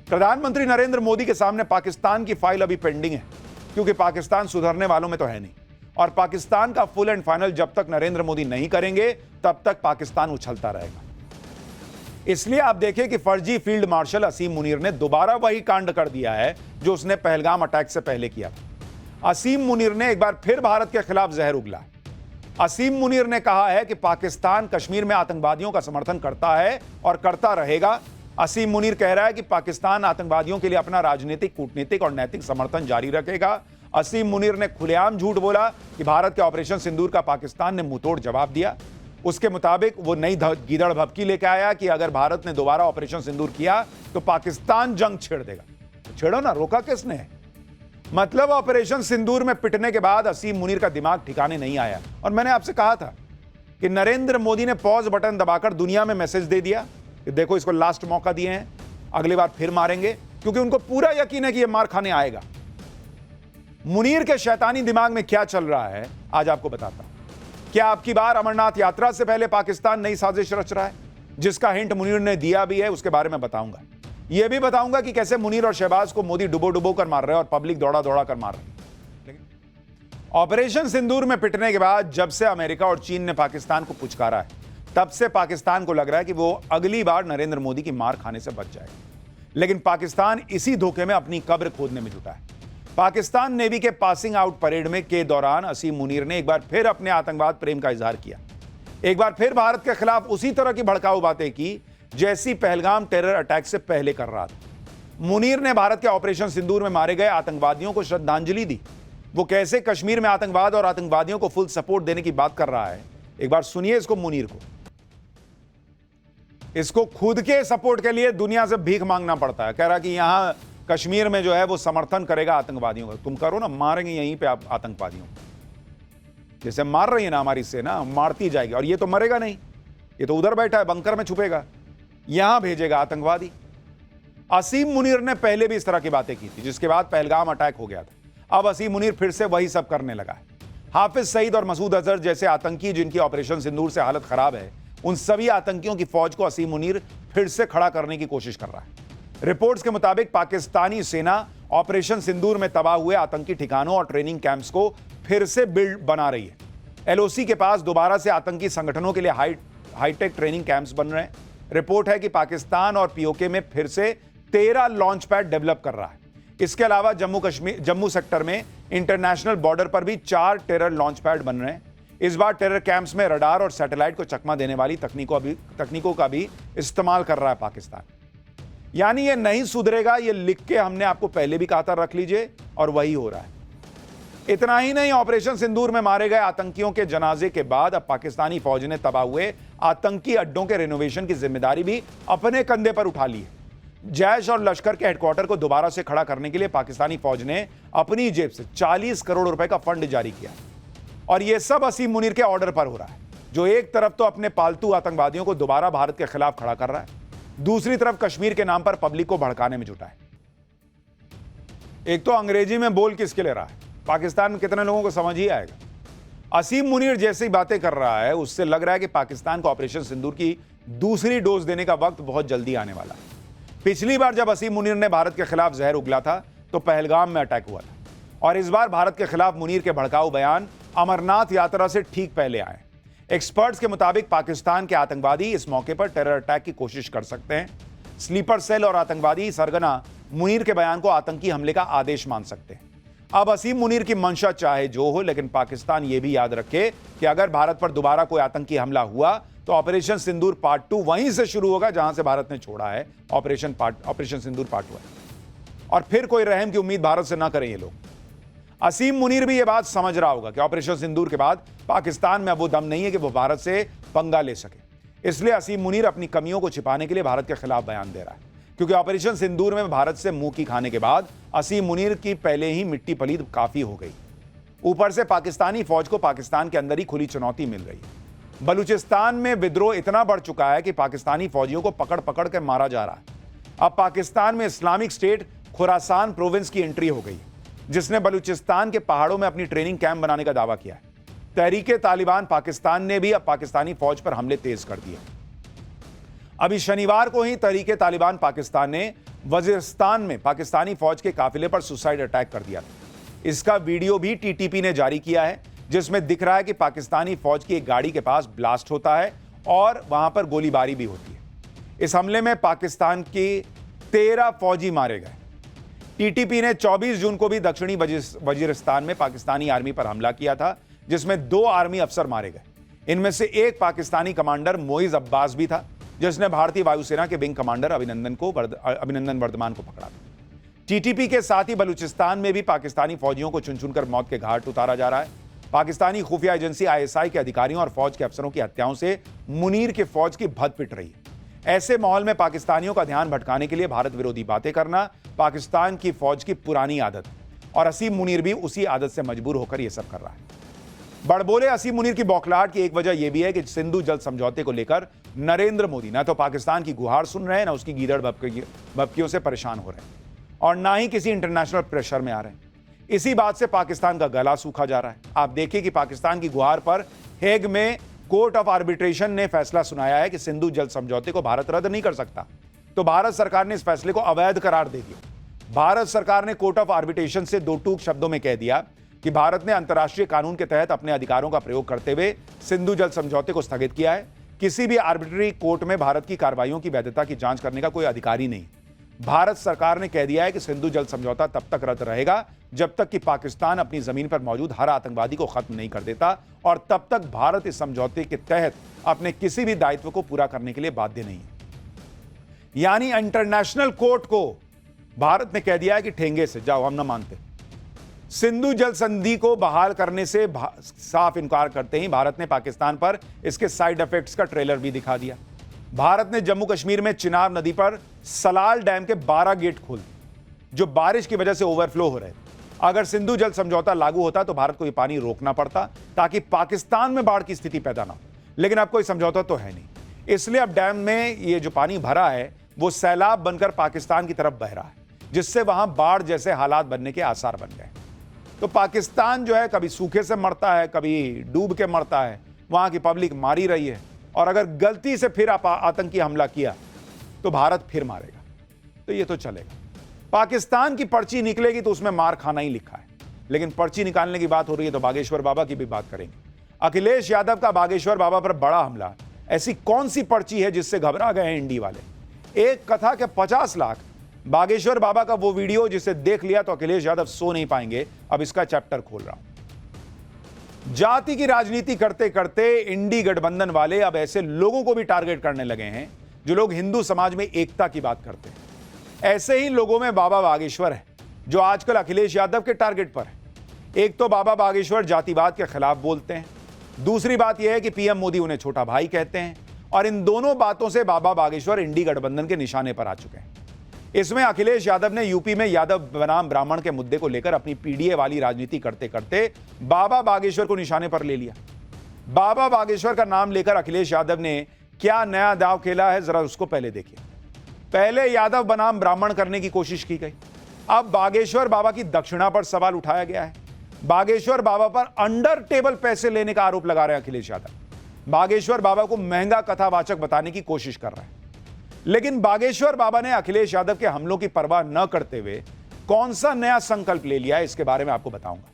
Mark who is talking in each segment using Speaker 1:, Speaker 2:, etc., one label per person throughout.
Speaker 1: प्रधानमंत्री नरेंद्र मोदी के सामने पाकिस्तान की फाइल अभी पेंडिंग है, क्योंकि पाकिस्तान सुधरने वालों में तो है नहीं। और पाकिस्तान का फुल एंड फाइनल जब तक नरेंद्र मोदी नहीं करेंगे तब तक पाकिस्तान उछलता रहेगा। इसलिए आप देखें कि फर्जी फील्ड मार्शल असीम मुनीर ने दोबारा वही कांड कर दिया है जो उसने पहलगाम अटैक से पहले किया था। असीम मुनीर ने एक बार फिर भारत के खिलाफ जहर उगला। असीम मुनीर ने कहा है कि पाकिस्तान कश्मीर में आतंकवादियों का समर्थन करता है और करता रहेगा। असीम मुनीर कह रहा है कि पाकिस्तान आतंकवादियों के लिए अपना राजनीतिक, कूटनीतिक और नैतिक समर्थन जारी रखेगा। असीम मुनीर ने खुलेआम झूठ बोला कि भारत के ऑपरेशन सिंदूर का पाकिस्तान ने मुंहतोड़ जवाब दिया। उसके मुताबिक वो नई गीदड़ भभकी लेके आया कि अगर भारत ने दोबारा ऑपरेशन सिंदूर किया तो पाकिस्तान जंग छेड़ देगा। तो छेड़ो ना, रोका किसने? मतलब ऑपरेशन सिंदूर में पिटने के बाद असीम मुनीर का दिमाग ठिकाने नहीं आया। और मैंने आपसे कहा था कि नरेंद्र मोदी ने पॉज बटन दबाकर दुनिया में मैसेज दे दिया कि देखो, इसको लास्ट मौका दिए हैं, अगली बार फिर मारेंगे, क्योंकि उनको पूरा यकीन है कि यह मार खाने आएगा। मुनीर के शैतानी दिमाग में क्या चल रहा है आज आपको बताता हूं। क्या आपकी बार अमरनाथ यात्रा से पहले पाकिस्तान नई साजिश रच रहा है, जिसका हिंट मुनीर ने दिया भी है, उसके बारे में बताऊंगा। यह भी बताऊंगा कि कैसे मुनीर और शहबाज को मोदी डुबो डुबो कर मार रहे हैं और पब्लिक दौड़ा दौड़ा कर मार रही है। लेकिन ऑपरेशन सिंदूर में पिटने के बाद जब से अमेरिका और चीन ने पाकिस्तान को पुचकारा है, तब से पाकिस्तान को लग रहा है कि वो अगली बार नरेंद्र मोदी की मार खाने से बच जाएगा। लेकिन पाकिस्तान इसी धोखे में अपनी कब्र खोदने में जुटा है। पाकिस्तान नेवी के पासिंग आउट परेड में के दौरान असीम मुनीर ने एक बार फिर अपने आतंकवाद प्रेम का इजहार किया। एक बार फिर भारत के खिलाफ उसी तरह की भड़काऊ बातें की जैसी पहलगाम टेरर अटैक से पहले कर रहा था। मुनीर ने भारत के ऑपरेशन सिंदूर में मारे गए आतंकवादियों को श्रद्धांजलि दी। वो कैसे कश्मीर में आतंकवाद और आतंकवादियों को फुल सपोर्ट देने की बात कर रहा है, एक बार सुनिए इसको। मुनीर को इसको खुद के सपोर्ट के लिए दुनिया से भीख मांगना पड़ता है। कह रहा कि यहां कश्मीर में जो है वो समर्थन करेगा आतंकवादियों का। तुम करो ना, मारेंगे यहीं पे आप आतंकवादियों को। जैसे मार रही है ना हमारी सेना, मारती जाएगी। और ये तो मरेगा नहीं, ये तो उधर बैठा है, बंकर में छुपेगा, यहां भेजेगा आतंकवादी। असीम मुनीर ने पहले भी इस तरह की बातें की थी, जिसके बाद पहलगाम अटैक हो गया था। अब असीम मुनीर फिर से वही सब करने लगा है। हाफिज सईद और मसूद अजहर जैसे आतंकी जिनकी ऑपरेशन सिंदूर से हालत खराब है, उन सभी आतंकियों की फौज को असीम मुनीर फिर से खड़ा करने की कोशिश कर रहा है। रिपोर्ट्स के मुताबिक पाकिस्तानी सेना ऑपरेशन सिंदूर में तबाह हुए आतंकी ठिकानों और ट्रेनिंग कैंप्स को फिर से बिल्ड बना रही है। एलओसी के पास दोबारा से आतंकी संगठनों के लिए हाईटेक ट्रेनिंग कैंप्स बन रहे हैं। रिपोर्ट है कि पाकिस्तान और पीओके में फिर से 13 लॉन्च पैड डेवलप कर रहा है। इसके अलावा जम्मू सेक्टर में इंटरनेशनल बॉर्डर पर भी 4 टेरर लॉन्च पैड बन रहे हैं। इस बार टेरर कैंप्स में रडार और सैटेलाइट को चकमा देने वाली तकनीकों का भी इस्तेमाल कर रहा है पाकिस्तान। यानी ये नहीं सुधरेगा, ये लिख के हमने आपको पहले भी कहा था, रख लीजिए, और वही हो रहा है। इतना ही नहीं, ऑपरेशन सिंदूर में मारे गए आतंकियों के जनाजे के बाद अब पाकिस्तानी फौज ने तबाह हुए आतंकी अड्डों के रिनोवेशन की जिम्मेदारी भी अपने कंधे पर उठा ली है। जैश और लश्कर के हेडक्वार्टर को दोबारा से खड़ा करने के लिए पाकिस्तानी फौज ने अपनी जेब से 40 करोड़ रुपए का फंड जारी किया। और यह सब असीम मुनीर के ऑर्डर पर हो रहा है, जो एक तरफ तो अपने पालतू आतंकवादियों को दोबारा भारत के खिलाफ खड़ा कर रहा है, दूसरी तरफ कश्मीर के नाम पर पब्लिक को भड़काने में जुटा है। एक तो अंग्रेजी में बोल किसके ले रहा है, पाकिस्तान में कितने लोगों को समझ ही आएगा। असीम मुनीर जैसी बातें कर रहा है, उससे लग रहा है कि पाकिस्तान को ऑपरेशन सिंदूर की दूसरी डोज देने का वक्त बहुत जल्दी आने वाला है। पिछली बार जब असीम मुनीर ने भारत के खिलाफ जहर उगला था तो पहलगाम में अटैक हुआ था, और इस बार भारत के खिलाफ मुनीर के भड़काऊ बयान अमरनाथ यात्रा से ठीक पहले आए। एक्सपर्ट्स के मुताबिक पाकिस्तान के आतंकवादी इस मौके पर टेरर अटैक की कोशिश कर सकते हैं। स्लीपर सेल और आतंकवादी सरगना मुनीर के बयान को आतंकी हमले का आदेश मान सकते हैं। अब असीम मुनीर की मंशा चाहे जो हो, लेकिन पाकिस्तान यह भी याद रखे कि अगर भारत पर दोबारा कोई आतंकी हमला हुआ तो ऑपरेशन सिंदूर पार्ट 2 वहीं से शुरू होगा जहां से भारत ने छोड़ा है ऑपरेशन सिंदूर पार्ट 1। और फिर कोई रहम की उम्मीद भारत से ना करें ये लोग। असीम मुनीर भी यह बात समझ रहा होगा कि ऑपरेशन सिंदूर के बाद पाकिस्तान में अब वो दम नहीं है कि वो भारत से पंगा ले सके। इसलिए असीम मुनीर अपनी कमियों को छिपाने के लिए भारत के खिलाफ बयान दे रहा है, क्योंकि ऑपरेशन सिंदूर में भारत से मुंह की खाने के बाद असीम मुनीर की पहले ही मिट्टी पलीद काफी हो गई। ऊपर से पाकिस्तानी फौज को पाकिस्तान के अंदर ही खुली चुनौती मिल रही है। बलूचिस्तान में विद्रोह इतना बढ़ चुका है कि पाकिस्तानी फौजियों को पकड़ पकड़ कर मारा जा रहा है। अब पाकिस्तान में इस्लामिक स्टेट खुरासान प्रोविंस की एंट्री हो गई, जिसने बलूचिस्तान के पहाड़ों में अपनी ट्रेनिंग कैंप बनाने का दावा किया है। तहरीके तालिबान पाकिस्तान ने भी अब पाकिस्तानी फौज पर हमले तेज कर दिए। अभी शनिवार को ही तहरीके तालिबान पाकिस्तान ने वजीरिस्तान में पाकिस्तानी फौज के काफिले पर सुसाइड अटैक कर दिया था। इसका वीडियो भी टीटीपी ने जारी किया है, जिसमें दिख रहा है कि पाकिस्तानी फौज की एक गाड़ी के पास ब्लास्ट होता है और वहां पर गोलीबारी भी होती है। इस हमले में पाकिस्तान के 13 फौजी मारे गए। टीटीपी ने 24 जून को भी दक्षिणी वजीरिस्तान में पाकिस्तानी आर्मी पर हमला किया था, जिसमें 2 आर्मी अफसर मारे गए। इनमें से एक पाकिस्तानी कमांडर मोइज अब्बास भी था, जिसने भारतीय वायुसेना के विंग कमांडर अभिनंदन वर्धमान को पकड़ा था। टीटीपी के साथ ही बलूचिस्तान में भी पाकिस्तानी फौजियों को चुन चुनकर मौत के घाट उतारा जा रहा है। पाकिस्तानी खुफिया एजेंसी आईएसआई के अधिकारियों और फौज के अफसरों की हत्याओं से मुनीर के फौज की भद पिट रही है। ऐसे माहौल में पाकिस्तानियों का ध्यान भटकाने के लिए भारत विरोधी बातें करना पाकिस्तान की फौज की पुरानी आदत है और असीम मुनीर भी उसी आदत से मजबूर होकर यह सब कर रहा है। बड़बोले असीम मुनीर की बौखलाहट की एक वजह यह भी है कि सिंधु जल समझौते को लेकर नरेंद्र मोदी न तो पाकिस्तान की गुहार सुन रहे हैं, न उसकी गीदड़ भपकियों से परेशान हो रहे हैं और ना ही किसी इंटरनेशनल प्रेशर में आ रहे हैं। इसी बात से पाकिस्तान का गला सूखा जा रहा है। आप देखिए कि पाकिस्तान की गुहार पर हेग में कोर्ट ऑफ आर्बिट्रेशन ने फैसला सुनाया है कि सिंधु जल समझौते को भारत रद्द नहीं कर सकता, तो भारत सरकार ने इस फैसले को अवैध करार दे दिया। भारत सरकार ने कोर्ट ऑफ आर्बिट्रेशन से 2 टूक शब्दों में कह दिया कि भारत ने अंतर्राष्ट्रीय कानून के तहत अपने अधिकारों का प्रयोग करते हुए सिंधु जल समझौते को स्थगित किया है। किसी भी आर्बिट्री कोर्ट में भारत की कार्रवाइयों की वैधता की जांच करने का कोई अधिकार ही नहीं। भारत सरकार ने कह दिया है कि सिंधु जल समझौता तब तक रद्द रहेगा जब तक कि पाकिस्तान अपनी जमीन पर मौजूद हर आतंकवादी को खत्म नहीं कर देता और तब तक भारत इस समझौते के तहत अपने किसी भी दायित्व को पूरा करने के लिए बाध्य नहीं है। यानी इंटरनेशनल कोर्ट को भारत ने कह दिया है कि ठेंगे से जाओ, हम ना मानते। सिंधु जल संधि को बहाल करने से साफ इनकार करते ही भारत ने पाकिस्तान पर इसके साइड इफेक्ट्स का ट्रेलर भी दिखा दिया। भारत ने जम्मू कश्मीर में चिनाब नदी पर सलाल डैम के 12 गेट खोल दिए, जो बारिश की वजह से ओवरफ्लो हो रहे थे। अगर सिंधु जल समझौता लागू होता तो भारत को यह पानी रोकना पड़ता ताकि पाकिस्तान में बाढ़ की स्थिति पैदा ना हो, लेकिन अब कोई समझौता तो है नहीं। इसलिए अब डैम में ये जो पानी भरा है वो सैलाब बनकर पाकिस्तान की तरफ बह रहा है, जिससे वहां बाढ़ जैसे हालात बनने के आसार बन गए। तो पाकिस्तान जो है कभी सूखे से मरता है, कभी डूब के मरता है, वहां की पब्लिक मारी रही है और अगर गलती से फिर आतंकी हमला किया तो भारत फिर मारेगा। तो ये तो चलेगा। पाकिस्तान की पर्ची निकलेगी तो उसमें मार खाना ही लिखा है, लेकिन पर्ची निकालने की बात हो रही है तो बागेश्वर बाबा की भी बात करेंगे। अखिलेश यादव का बागेश्वर बाबा पर बड़ा हमला, ऐसी कौन सी पर्ची है जिससे घबरा गए हैं इंडी वाले? एक कथा के 50 लाख। बागेश्वर बाबा का वो वीडियो जिसे देख लिया तो अखिलेश यादव सो नहीं पाएंगे। अब इसका चैप्टर खोल रहा हूं। जाति की राजनीति करते करते इंडी गठबंधन वाले अब ऐसे लोगों को भी टारगेट करने लगे हैं जो लोग हिंदू समाज में एकता की बात करते हैं। ऐसे ही लोगों में बाबा बागेश्वर है जो आजकल अखिलेश यादव के टारगेट पर है। एक तो बाबा बागेश्वर जातिवाद के खिलाफ बोलते हैं, दूसरी बात यह है कि पीएम मोदी उन्हें छोटा भाई कहते हैं और इन दोनों बातों से बाबा बागेश्वर इंडी गठबंधन के निशाने पर आ चुके हैं। इसमें अखिलेश यादव ने यूपी में यादव बनाम ब्राह्मण के मुद्दे को लेकर अपनी पीडीए वाली राजनीति करते करते बाबा बागेश्वर को निशाने पर ले लिया। बाबा बागेश्वर का नाम लेकर अखिलेश यादव ने क्या नया दांव खेला है, जरा उसको पहले देखिए। पहले यादव बनाम ब्राह्मण करने की कोशिश की गई, अब बागेश्वर बाबा की दक्षिणा पर सवाल उठाया गया है। बागेश्वर बाबा पर अंडर टेबल पैसे लेने का आरोप लगा रहे हैं अखिलेश यादव। बागेश्वर बाबा को महंगा कथावाचक बताने की कोशिश कर रहे हैं, लेकिन बागेश्वर बाबा ने अखिलेश यादव के हमलों की परवाह न करते हुए कौन सा नया संकल्प ले लिया है, इसके बारे में आपको बताऊंगा।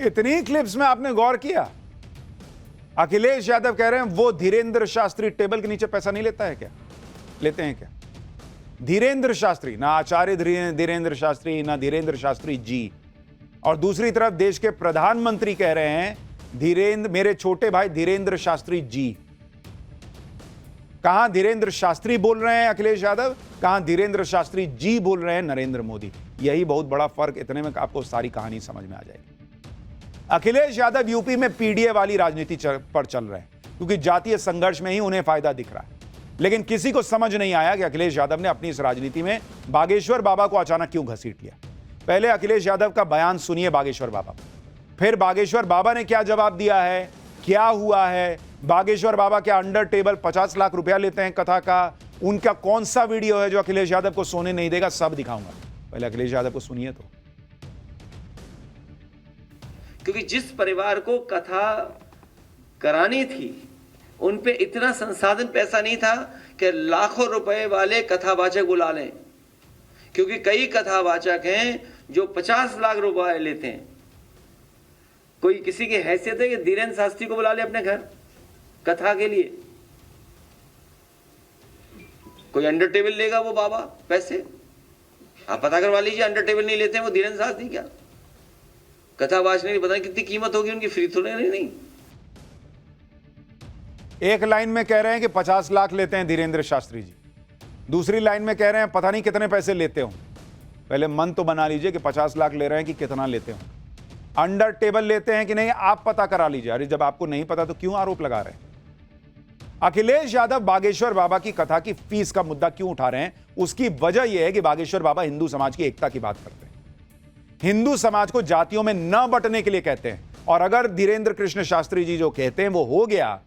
Speaker 1: इतनी क्लिप्स में आपने गौर किया? अखिलेश यादव कह रहे हैं वो धीरेंद्र शास्त्री टेबल के नीचे पैसा नहीं लेता है क्या? लेते हैं क्या? धीरेंद्र शास्त्री, ना आचार्य धीरेंद्र शास्त्री, ना धीरेंद्र शास्त्री जी। और दूसरी तरफ देश के प्रधानमंत्री कह रहे हैं मेरे छोटे भाई धीरेंद्र शास्त्री जी। कहां धीरेंद्र शास्त्री बोल रहे हैं अखिलेश यादव, कहां धीरेंद्र शास्त्री जी बोल रहे हैं नरेंद्र मोदी। यही बहुत बड़ा फर्क, इतने में आपको सारी कहानी समझ में आ जाएगी। अखिलेश यादव यूपी में पीडीए वाली राजनीति पर चल रहे हैं क्योंकि जातीय संघर्ष में ही उन्हें फायदा दिख रहा है, लेकिन किसी को समझ नहीं आया कि अखिलेश यादव ने अपनी इस राजनीति में बागेश्वर बाबा को अचानक क्यों घसीट लिया। पहले अखिलेश यादव का बयान सुनिए बागेश्वर बाबा, फिर बागेश्वर बाबा ने क्या जवाब दिया है, क्या हुआ है। बागेश्वर बाबा क्या अंडर टेबल 50 लाख रुपया लेते हैं कथा का? उनका कौन सा वीडियो है जो अखिलेश यादव को सोने नहीं देगा, सब दिखाऊंगा। पहले अखिलेश यादव को सुनिए तो।
Speaker 2: क्योंकि जिस परिवार को कथा करानी थी उन पे इतना संसाधन पैसा नहीं था कि लाखों रुपए वाले कथावाचक बुला लें, क्योंकि कई कथावाचक हैं जो 50 लाख रुपए लेते हैं। कोई किसी की हैसियत है कि धीरेन्द्र शास्त्री को बुला ले अपने घर कथा के लिए? कोई अंडर टेबल लेगा वो बाबा पैसे? आप पता करवा लीजिए, अंडर टेबल नहीं लेते हैं वो धीरेन्द्र शास्त्री क्या? कथा वाचने की पता नहीं कितनी कीमत होगी उनकी, फ्री तो नहीं।
Speaker 1: एक लाइन में कह रहे हैं कि 50 लाख लेते हैं धीरेन्द्र शास्त्री जी, दूसरी लाइन में कह रहे हैं पता नहीं कितने पैसे लेते हो। पहले मन तो बना लीजिए कि 50 लाख ले रहे हैं कि कितना लेते हो। अंडर टेबल लेते हैं कि नहीं, आप पता करा लीजिए। अरे जब आपको नहीं पता तो क्यों आरोप लगा रहे हैं? अखिलेश यादव बागेश्वर बाबा की कथा की फीस का मुद्दा क्यों उठा रहे हैं? उसकी वजह यह है कि बागेश्वर बाबा हिंदू समाज की एकता की बात करते हैं, हिंदू समाज को जातियों में न बंटने के लिए कहते हैं। और अगर धीरेन्द्र कृष्ण शास्त्री जी जो कहते हैं वो हो गया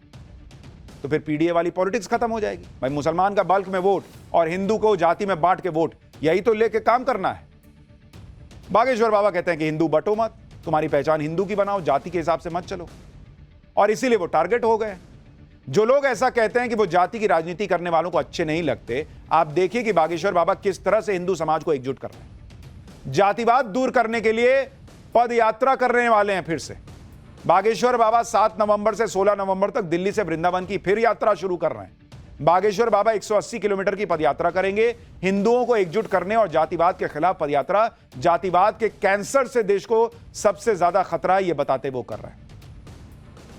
Speaker 1: तो फिर पीडीए वाली पॉलिटिक्स खत्म हो जाएगी। भाई मुसलमान का बल्क में वोट और हिंदू को जाति में बांट के वोट, यही तो लेके काम करना है। बागेश्वर बाबा कहते हैं कि हिंदू बटो मत, तुम्हारी पहचान हिंदू की बनाओ, जाति के हिसाब से मत चलो। और इसीलिए वो टारगेट हो गए। जो लोग ऐसा कहते हैं कि वो जाति की राजनीति करने वालों को अच्छे नहीं लगते, आप देखिए कि बागेश्वर बाबा किस तरह से हिंदू समाज को एकजुट कर रहे हैं। जातिवाद दूर करने के लिए पद यात्रा करने वाले हैं। फिर से बागेश्वर बाबा 7 नवंबर से 16 नवंबर तक दिल्ली से वृंदावन की फिर यात्रा शुरू कर रहे हैं। बागेश्वर बाबा 180 किलोमीटर की पदयात्रा करेंगे, हिंदुओं को एकजुट करने और जातिवाद के खिलाफ पदयात्रा। जातिवाद के कैंसर से देश को सबसे ज्यादा खतरा है, यह बताते वो कर रहे हैं।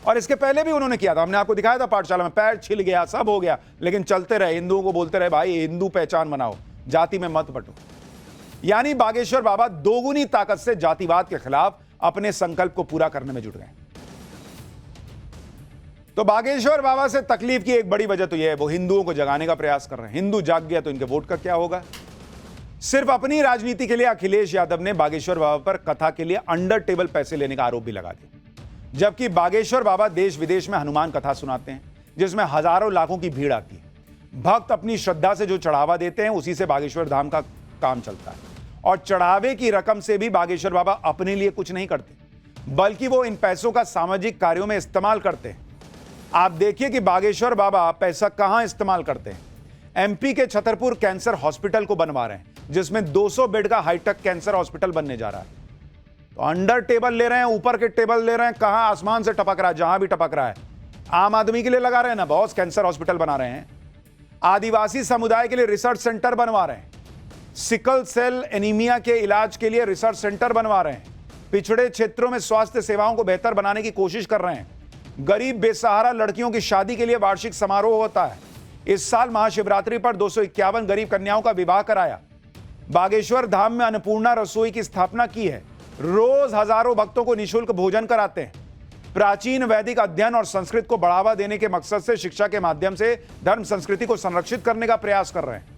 Speaker 1: और इसके पहले भी उन्होंने किया था, हमने आपको दिखाया था पाठशाला में, पैर छिल गया, सब हो गया, लेकिन चलते रहे। हिंदुओं को बोलते रहे भाई हिंदू पहचान बनाओ, जाति में मत बंटो। यानी बागेश्वर बाबा दोगुनी ताकत से जातिवाद के खिलाफ अपने संकल्प को पूरा करने में जुट गए। तो बागेश्वर बाबा से तकलीफ की एक बड़ी वजह तो यह है, वो हिंदुओं को जगाने का प्रयास कर रहे हैं। हिंदू जाग गया तो इनके वोट का क्या होगा? सिर्फ अपनी राजनीति के लिए अखिलेश यादव ने बागेश्वर बाबा पर कथा के लिए अंडर टेबल पैसे लेने का आरोप भी लगा दिया, जबकि बागेश्वर बाबा देश विदेश में हनुमान कथा सुनाते हैं जिसमें हजारों लाखों की भीड़ आती है। भक्त अपनी श्रद्धा से जो चढ़ावा देते हैं उसी से बागेश्वर धाम का काम चलता है। और चढ़ावे की रकम से भी बागेश्वर बाबा अपने लिए कुछ नहीं करते, बल्कि वो इन पैसों का सामाजिक कार्यों में इस्तेमाल करते हैं। आप देखिए कि बागेश्वर बाबा पैसा कहां इस्तेमाल करते हैं। एमपी के छतरपुर कैंसर हॉस्पिटल को बनवा रहे हैं, जिसमें 200 बेड का हाईटेक कैंसर हॉस्पिटल बनने जा रहा है। तो अंडर टेबल ले रहे हैं, ऊपर के टेबल ले रहे हैं, कहां आसमान से टपक रहा है, जहां भी टपक रहा है आम आदमी के लिए लगा रहे हैं ना बॉस। कैंसर हॉस्पिटल बना रहे हैं, आदिवासी समुदाय के लिए रिसर्च सेंटर बनवा रहे हैं, सिकल सेल एनीमिया के इलाज के लिए रिसर्च सेंटर बनवा रहे हैं, पिछड़े क्षेत्रों में स्वास्थ्य सेवाओं को बेहतर बनाने की कोशिश कर रहे हैं। गरीब बेसहारा लड़कियों की शादी के लिए वार्षिक समारोह होता है। इस साल महाशिवरात्रि पर 251 गरीब कन्याओं का विवाह कराया। बागेश्वर धाम में अन्नपूर्णा रसोई की स्थापना की है। रोज हजारों भक्तों को निःशुल्क भोजन कराते हैं। प्राचीन वैदिक अध्ययन और संस्कृत को बढ़ावा देने के मकसद से शिक्षा के माध्यम से धर्म संस्कृति को संरक्षित करने का प्रयास कर रहे हैं।